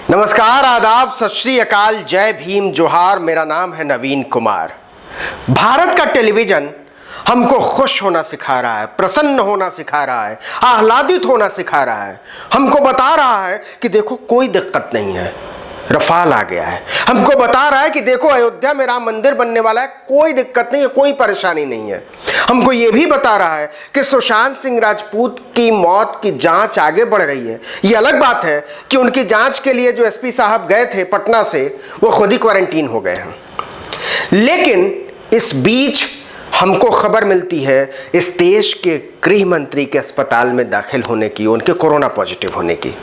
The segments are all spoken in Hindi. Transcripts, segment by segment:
नमस्कार, आदाब, सत श्री अकाल, जय भीम, जोहार। मेरा नाम है नवीन कुमार। भारत का टेलीविजन हमको खुश होना सिखा रहा है, प्रसन्न होना सिखा रहा है, आह्लादित होना सिखा रहा है। हमको बता रहा है कि देखो कोई दिक्कत नहीं है, रफाल आ गया है। हमको बता रहा है कि देखो अयोध्या में राम मंदिर बनने वाला है, कोई दिक्कत नहीं है, कोई परेशानी नहीं है। हमको ये भी बता रहा है कि सुशांत सिंह राजपूत की मौत की जांच आगे बढ़ रही है। ये अलग बात है कि उनकी जांच के लिए जो एसपी साहब गए थे पटना से, वो खुद ही क्वारंटीन हो गए हैं। लेकिन इस बीच हमको खबर मिलती है इस देश के गृह मंत्री के अस्पताल में दाखिल होने की, उनके कोरोना पॉजिटिव होने की।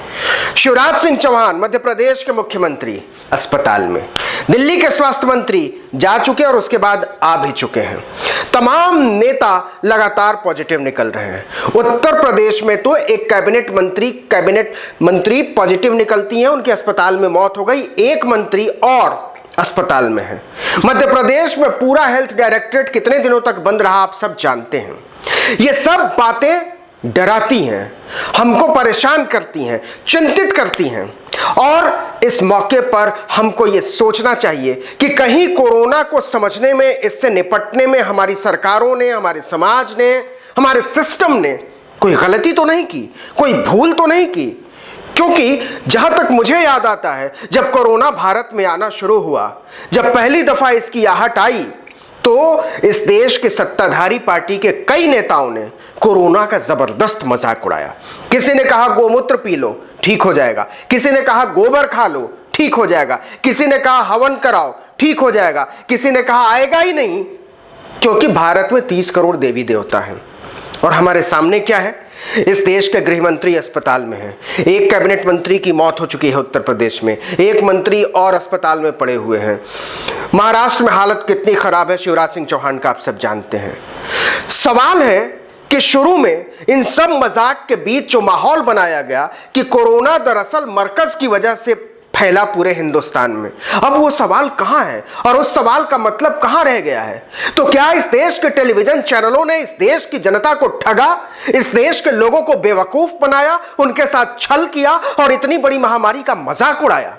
शिवराज सिंह चौहान मध्य प्रदेश के मुख्यमंत्री अस्पताल में, दिल्ली के स्वास्थ्य मंत्री जा चुके और उसके बाद आ भी चुके हैं। तमाम नेता लगातार पॉजिटिव निकल रहे हैं। उत्तर प्रदेश में तो एक कैबिनेट मंत्री पॉजिटिव निकलती हैं, उनके अस्पताल में मौत हो गई। एक मंत्री और अस्पताल में है। मध्य प्रदेश में पूरा हेल्थ डायरेक्टरेट कितने दिनों तक बंद रहा आप सब जानते हैं। ये सब बातें डराती हैं, हमको परेशान करती हैं, चिंतित करती हैं। और इस मौके पर हमको ये सोचना चाहिए कि कहीं कोरोना को समझने में, इससे निपटने में हमारी सरकारों ने, हमारे समाज ने, हमारे सिस्टम ने कोई गलती तो नहीं की, कोई भूल तो नहीं की। क्योंकि जहां तक मुझे याद आता है, जब कोरोना भारत में आना शुरू हुआ, जब पहली दफा इसकी आहट आई, तो इस देश के सत्ताधारी पार्टी के कई नेताओं ने कोरोना का जबरदस्त मजाक उड़ाया। किसी ने कहा गोमूत्र पी लो ठीक हो जाएगा, किसी ने कहा गोबर खा लो ठीक हो जाएगा, किसी ने कहा हवन कराओ ठीक हो जाएगा, किसी ने कहा आएगा ही नहीं क्योंकि भारत में 30 करोड़ देवी देवता हैं। और हमारे सामने क्या है? इस देश के गृह मंत्री अस्पताल में हैं। एक कैबिनेट मंत्री की मौत हो चुकी है उत्तर प्रदेश में, एक मंत्री और अस्पताल में पड़े हुए हैं। महाराष्ट्र में हालत कितनी खराब है शिवराज सिंह चौहान का आप सब जानते हैं। सवाल है कि शुरू में इन सब मजाक के बीच जो माहौल बनाया गया कि कोरोना दरअसल मरकज की वजह से फैला पूरे हिंदुस्तान में, अब वो सवाल कहां है और उस सवाल का मतलब कहां रह गया है? तो क्या इस देश के टेलीविजन चैनलों ने इस देश की जनता को ठगा, इस देश के लोगों को बेवकूफ बनाया, उनके साथ छल किया और इतनी बड़ी महामारी का मजाक उड़ाया?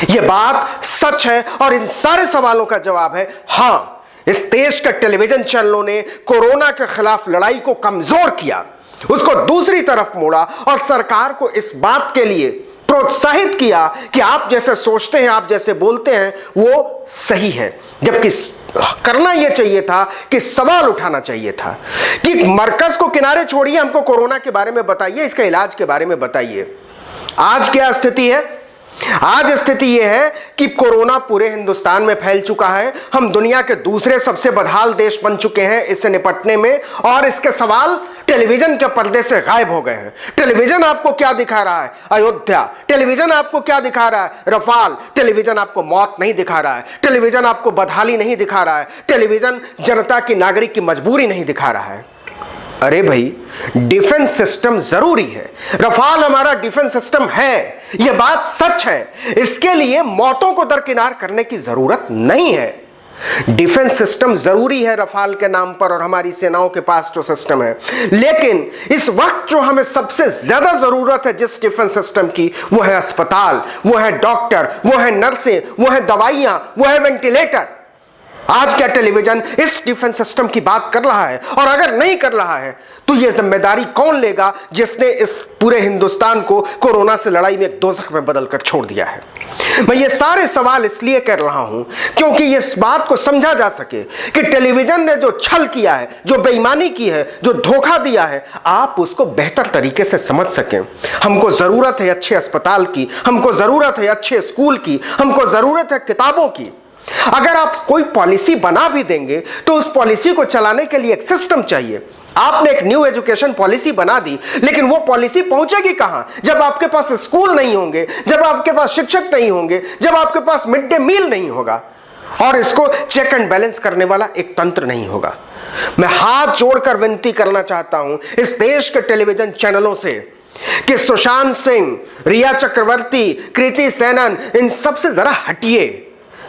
ये बात सच है और इन सारे सवालों का जवाब है हां। इस देश के टेलीविजन चैनलों ने कोरोना के खिलाफ लड़ाई को कमजोर किया, उसको दूसरी तरफ मोड़ा और सरकार को इस बात के लिए प्रोत्साहित किया कि आप जैसे सोचते हैं, आप जैसे बोलते हैं वो सही है। जबकि करना यह चाहिए था कि सवाल उठाना चाहिए था कि मरकज को किनारे छोड़िए, हमको कोरोना के बारे में बताइए, इसके इलाज के बारे में बताइए। आज क्या स्थिति है? आज स्थिति यह है कि कोरोना पूरे हिंदुस्तान में फैल चुका है। हम दुनिया के दूसरे सबसे बदहाल देश बन चुके हैं इससे निपटने में, और इसके सवाल टेलीविजन के पर्दे से गायब हो गए हैं। टेलीविजन आपको क्या दिखा रहा है? अयोध्या। टेलीविजन आपको क्या दिखा रहा है? रफाल। टेलीविजन आपको मौत नहीं दिखा रहा है, टेलीविजन आपको बदहाली नहीं दिखा रहा है, टेलीविजन जनता की, नागरिक की मजबूरी नहीं दिखा रहा है। अरे भाई, डिफेंस सिस्टम जरूरी है, रफाल हमारा डिफेंस सिस्टम है, यह बात सच है। इसके लिए मौतों को दरकिनार करने की जरूरत नहीं है। डिफेंस सिस्टम जरूरी है रफाल के नाम पर और हमारी सेनाओं के पास जो सिस्टम है, लेकिन इस वक्त जो हमें सबसे ज्यादा जरूरत है जिस डिफेंस सिस्टम की, वो है अस्पताल, वो है डॉक्टर, वो है नर्सें, वो है दवाइयां, वो है वेंटिलेटर। आज क्या टेलीविजन इस डिफेंस सिस्टम की बात कर रहा है? और अगर नहीं कर रहा है तो यह जिम्मेदारी कौन लेगा जिसने इस पूरे हिंदुस्तान को कोरोना से लड़ाई में एक दोजख में बदलकर छोड़ दिया है? मैं ये सारे सवाल इसलिए कर रहा हूं क्योंकि इस बात को समझा जा सके कि टेलीविजन ने जो छल किया है, जो बेईमानी की है, जो धोखा दिया है, आप उसको बेहतर तरीके से समझ सकें। हमको जरूरत है अच्छे अस्पताल की, हमको जरूरत है अच्छे स्कूल की, हमको जरूरत है किताबों की। अगर आप कोई पॉलिसी बना भी देंगे तो उस पॉलिसी को चलाने के लिए एक सिस्टम चाहिए। आपने एक न्यू एजुकेशन पॉलिसी बना दी, लेकिन वो पॉलिसी पहुंचेगी कहां जब आपके पास स्कूल नहीं होंगे, जब आपके पास शिक्षक नहीं होंगे, जब आपके पास मिड डे मील नहीं होगा और इसको चेक एंड बैलेंस करने वाला एक तंत्र नहीं होगा। मैं हाथ जोड़कर विनती करना चाहता हूं इस देश के टेलीविजन चैनलों से कि सुशांत सिंह, रिया चक्रवर्ती, कृति सेनन, इन सब से जरा हटिए।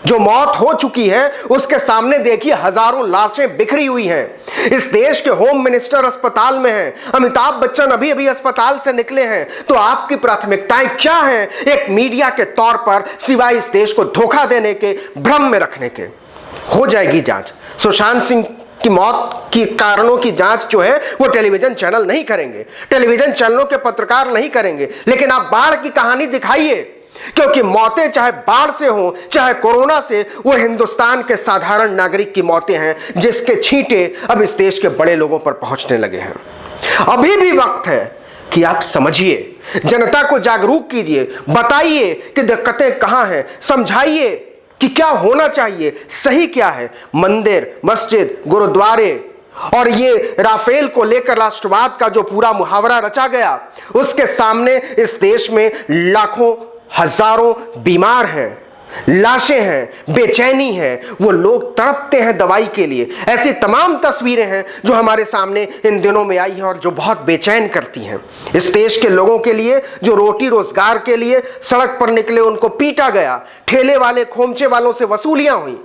जो मौत हो चुकी है उसके सामने देखिए हजारों लाशें बिखरी हुई हैं। इस देश के होम मिनिस्टर अस्पताल में हैं, अमिताभ बच्चन अभी अभी अस्पताल से निकले हैं। तो आपकी प्राथमिकताएं क्या हैं एक मीडिया के तौर पर, सिवाय इस देश को धोखा देने के, भ्रम में रखने के? हो जाएगी जांच। सुशांत सिंह की मौत की कारणों की जांच जो है वो टेलीविजन चैनल नहीं करेंगे, टेलीविजन चैनलों के पत्रकार नहीं करेंगे, लेकिन आप बाढ़ की कहानी दिखाइए, क्योंकि मौतें चाहे बाढ़ से हो चाहे कोरोना से, वो हिंदुस्तान के साधारण नागरिक की मौतें हैं जिसके छींटे अब इस देश के बड़े लोगों पर पहुंचने लगे हैं। अभी भी वक्त है कि आप समझिए, जनता को जागरूक कीजिए, बताइए कि दिक्कतें कहां हैं, समझाइए कि क्या होना चाहिए, सही क्या है। मंदिर, मस्जिद, गुरुद्वारे और ये राफेल को लेकर राष्ट्रवाद का जो पूरा मुहावरा रचा गया, उसके सामने इस देश में लाखों हजारों बीमार हैं, लाशें हैं, बेचैनी है, वो लोग तड़पते हैं दवाई के लिए। ऐसी तमाम तस्वीरें हैं जो हमारे सामने इन दिनों में आई हैं और जो बहुत बेचैन करती हैं। इस देश के लोगों के लिए जो रोटी रोजगार के लिए सड़क पर निकले, उनको पीटा गया, ठेले वाले खोमचे वालों से वसूलियां हुई।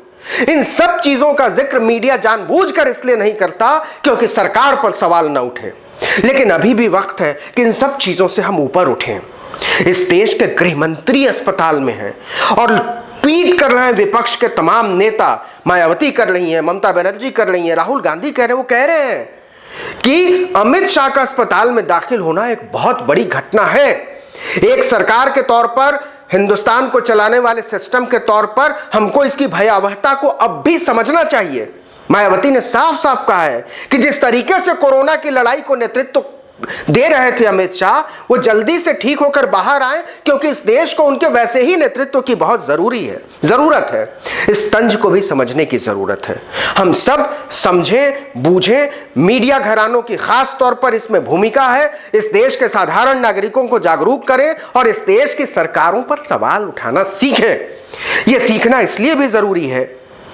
इन सब चीजों का जिक्र मीडिया जानबूझकर इसलिए नहीं करता क्योंकि सरकार पर सवाल न उठे, लेकिन अभी भी वक्त है कि इन सब चीजों से हम ऊपर उठें। इस देश के गृह मंत्री अस्पताल में हैं और ट्वीट कर रहे हैं विपक्ष के तमाम नेता, मायावती कर रही हैं, ममता बनर्जी कर रही हैं, राहुल गांधी कह रहे हैं, वो कह रहे हैं कि अमित शाह का अस्पताल में दाखिल होना एक बहुत बड़ी घटना है। एक सरकार के तौर पर, हिंदुस्तान को चलाने वाले सिस्टम के तौर पर हमको इसकी भयावहता को अब भी समझना चाहिए। मायावती ने साफ साफ कहा है कि जिस तरीके से कोरोना की लड़ाई को नेतृत्व दे रहे थे अमित शाह, वो जल्दी से ठीक होकर बाहर आए, क्योंकि इस देश को उनके वैसे ही नेतृत्व की बहुत जरूरत है। इस तंज को भी समझने की जरूरत है। हम सब समझें, बूझें, मीडिया घरानों की खास तौर पर इसमें भूमिका है। इस देश के साधारण नागरिकों को जागरूक करें और इस देश की सरकारों पर सवाल उठाना सीखें। यह सीखना इसलिए भी जरूरी है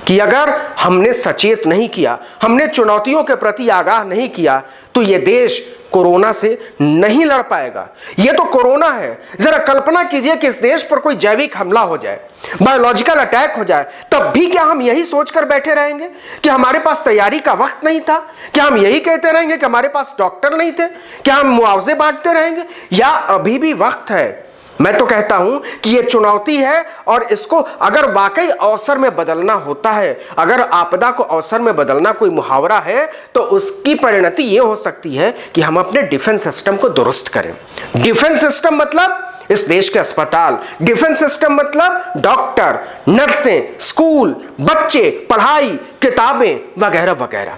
कि अगर हमने सचेत नहीं किया, हमने चुनौतियों के प्रति आगाह नहीं किया, तो यह देश कोरोना से नहीं लड़ पाएगा। यह तो कोरोना है। जरा कल्पना कीजिए कि इस देश पर कोई जैविक हमला हो जाए, बायोलॉजिकल अटैक हो जाए, तब भी क्या हम यही सोचकर बैठे रहेंगे कि हमारे पास तैयारी का वक्त नहीं था? क्या हम यही कहते रहेंगे कि हमारे पास डॉक्टर नहीं थे? क्या हम मुआवजे बांटते रहेंगे? या अभी भी वक्त है? मैं तो कहता हूं कि यह चुनौती है और इसको अगर वाकई अवसर में बदलना होता है, अगर आपदा को अवसर में बदलना कोई मुहावरा है, तो उसकी परिणति यह हो सकती है कि हम अपने डिफेंस सिस्टम को दुरुस्त करें। डिफेंस सिस्टम मतलब इस देश के अस्पताल, डिफेंस सिस्टम मतलब डॉक्टर, नर्सें, स्कूल, बच्चे, पढ़ाई, किताबें वगैरह वगैरह।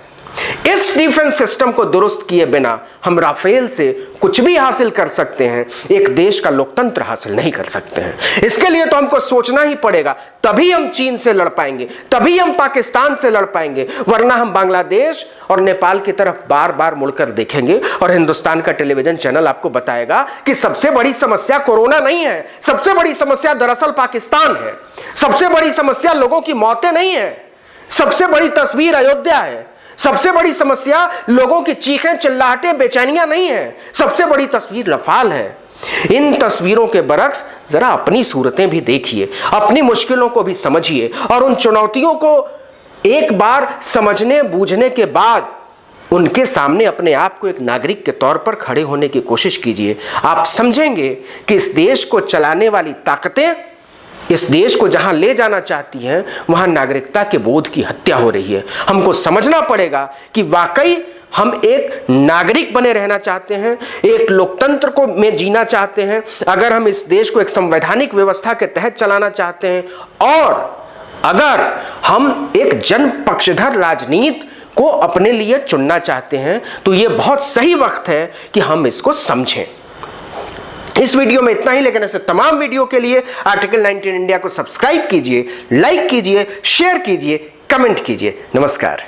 इस डिफेंस सिस्टम को दुरुस्त किए बिना हम राफेल से कुछ भी हासिल कर सकते हैं, एक देश का लोकतंत्र हासिल नहीं कर सकते हैं। इसके लिए तो हमको सोचना ही पड़ेगा, तभी हम चीन से लड़ पाएंगे, तभी हम पाकिस्तान से लड़ पाएंगे, वरना हम बांग्लादेश और नेपाल की तरफ बार बार मुड़कर देखेंगे और हिंदुस्तान का टेलीविजन चैनल आपको बताएगा कि सबसे बड़ी समस्या कोरोना नहीं है, सबसे बड़ी समस्या दरअसल पाकिस्तान है, सबसे बड़ी समस्या लोगों की मौतें नहीं है, सबसे बड़ी तस्वीर अयोध्या है, सबसे बड़ी समस्या लोगों की चीखें, चिल्लाहटें, बेचैनियां नहीं है, सबसे बड़ी तस्वीर रफाल है। इन तस्वीरों के बरक्स जरा अपनी सूरतें भी देखिए, अपनी मुश्किलों को भी समझिए और उन चुनौतियों को एक बार समझने बूझने के बाद उनके सामने अपने आप को एक नागरिक के तौर पर खड़े होने की कोशिश कीजिए। आप समझेंगे कि इस देश को चलाने वाली ताकतें इस देश को जहां ले जाना चाहती हैं, वहां नागरिकता के बोध की हत्या हो रही है। हमको समझना पड़ेगा कि वाकई हम एक नागरिक बने रहना चाहते हैं, एक लोकतंत्र को में जीना चाहते हैं, अगर हम इस देश को एक संवैधानिक व्यवस्था के तहत चलाना चाहते हैं और अगर हम एक जन पक्षधर राजनीति को अपने लिए चुनना चाहते हैं, तो यह बहुत सही वक्त है कि हम इसको समझें। इस वीडियो में इतना ही, लेकिन ऐसे तमाम वीडियो के लिए आर्टिकल 19 इंडिया को सब्सक्राइब कीजिए, लाइक कीजिए, शेयर कीजिए, कमेंट कीजिए। नमस्कार।